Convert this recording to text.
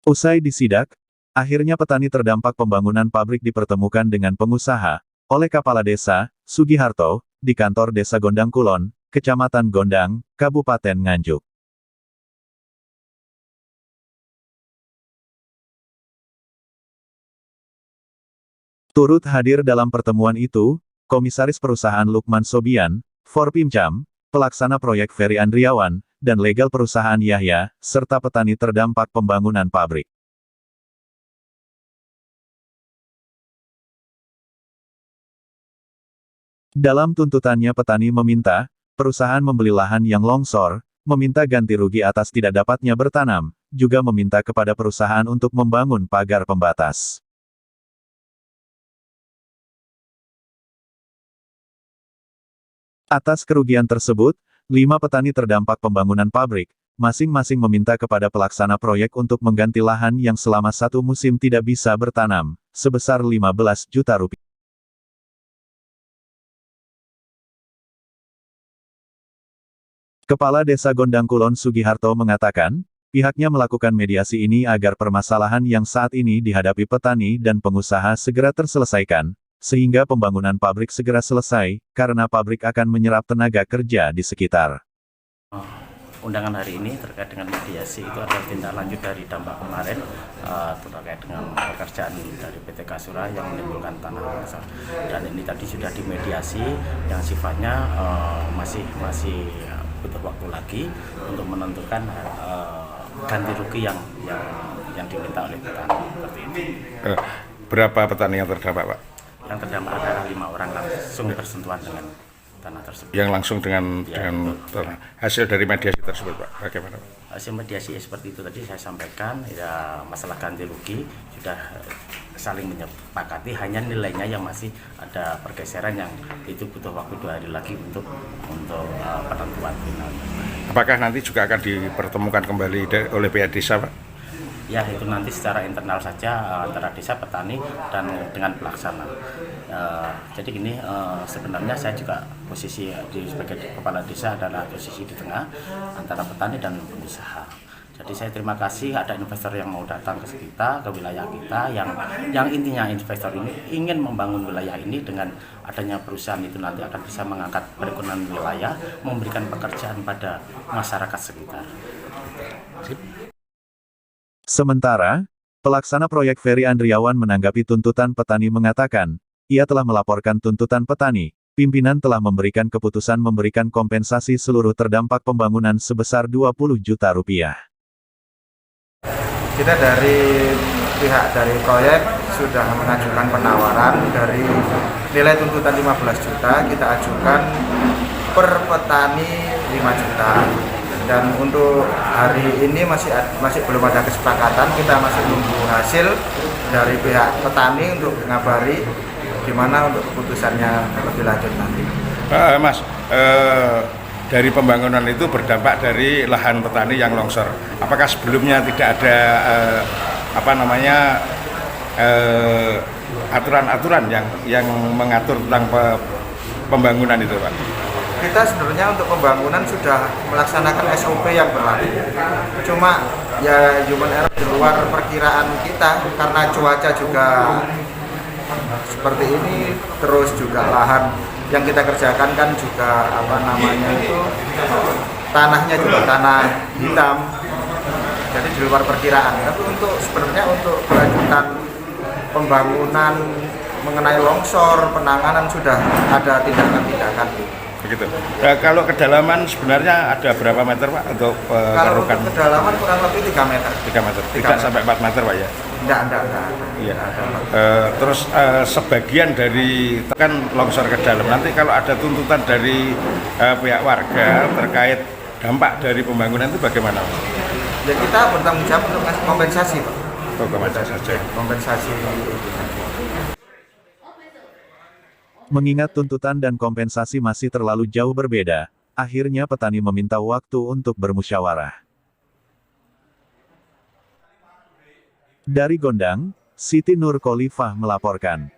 Usai disidak, akhirnya petani terdampak pembangunan pabrik dipertemukan dengan pengusaha, oleh Kepala Desa, Sugiharto, di kantor Desa Gondang Kulon, Kecamatan Gondang, Kabupaten Nganjuk. Turut hadir dalam pertemuan itu, Komisaris Perusahaan Lukman Sobian, Forpimcam, Pelaksana Proyek Ferry Andriawan, dan Legal Perusahaan Yahya, serta petani terdampak pembangunan pabrik. Dalam tuntutannya petani meminta, perusahaan membeli lahan yang longsor, meminta ganti rugi atas tidak dapatnya bertanam, juga meminta kepada perusahaan untuk membangun pagar pembatas. Atas kerugian tersebut, 5 petani terdampak pembangunan pabrik, masing-masing meminta kepada pelaksana proyek untuk mengganti lahan yang selama 1 musim tidak bisa bertanam, sebesar 15 juta rupiah. Kepala Desa Gondang Kulon Sugiharto mengatakan, pihaknya melakukan mediasi ini agar permasalahan yang saat ini dihadapi petani dan pengusaha segera terselesaikan, sehingga pembangunan pabrik segera selesai, karena pabrik akan menyerap tenaga kerja di sekitar. Undangan hari ini terkait dengan mediasi itu adalah tindak lanjut dari dampak kemarin terkait dengan pekerjaan dari PT Kasura yang menimbulkan tanah longsor. Dan ini tadi sudah dimediasi yang sifatnya masih butuh waktu lagi untuk menentukan ganti rugi yang diminta oleh petani seperti itu. Berapa petani yang terdampak, Pak? Yang terdampak adalah 5 orang langsung bersentuhan dengan tanah tersebut. Yang langsung dengan tanah. Hasil dari mediasi tersebut, Pak, bagaimana, Pak? Hasil mediasi seperti itu tadi saya sampaikan, ya masalah ganti rugi sudah saling menyepakati, hanya nilainya yang masih ada pergeseran yang itu butuh waktu 2 hari lagi untuk penentuan final. Apakah nanti juga akan dipertemukan kembali oleh pihak desa, Pak? Ya, itu nanti secara internal saja antara desa, petani, dan dengan pelaksana. Jadi ini sebenarnya saya juga posisi sebagai kepala desa adalah posisi di tengah antara petani dan pengusaha. Jadi saya terima kasih ada investor yang mau datang ke kita, ke wilayah kita, yang intinya investor ini ingin membangun wilayah ini dengan adanya perusahaan itu nanti akan bisa mengangkat perekonomian wilayah, memberikan pekerjaan pada masyarakat sekitar. Sementara, pelaksana proyek Ferry Andriawan menanggapi tuntutan petani mengatakan, ia telah melaporkan tuntutan petani, pimpinan telah memberikan keputusan memberikan kompensasi seluruh terdampak pembangunan sebesar 20 juta rupiah. Kita dari pihak dari proyek sudah mengajukan penawaran dari nilai tuntutan 15 juta, kita ajukan per petani 5 juta. Dan untuk hari ini masih belum ada kesepakatan, kita masih menunggu hasil dari pihak petani untuk mengabari gimana untuk keputusannya lebih lanjut nanti. Mas, dari pembangunan itu berdampak dari lahan petani yang longsor. Apakah sebelumnya tidak ada aturan-aturan yang mengatur tentang pembangunan itu, Pak? Kita sebenarnya untuk pembangunan sudah melaksanakan SOP yang berlaku. Cuma ya human error di luar perkiraan kita karena cuaca juga seperti ini, terus juga lahan yang kita kerjakan kan juga tanahnya juga tanah hitam. Jadi di luar perkiraan. Tapi sebenarnya untuk kelanjutan pembangunan mengenai longsor, penanganan sudah ada tindakan-tindakan. Begitu. Nah, kalau kedalaman sebenarnya ada berapa meter, Pak, untuk kalau untuk kedalaman kurang lebih 3 meter. 3 meter. Tidak sampai 4 meter, Pak, ya? Enggak. Iya. Terus sebagian dari kan longsor ke dalam. Nanti kalau ada tuntutan dari pihak warga terkait dampak dari pembangunan itu bagaimana, Pak? Ya kita bertanggung jawab untuk ngasih kompensasi, Pak. Oh, kompensasi saja. Kompensasi. Mengingat tuntutan dan kompensasi masih terlalu jauh berbeda, akhirnya petani meminta waktu untuk bermusyawarah. Dari Gondang, Siti Nur Khalifah melaporkan.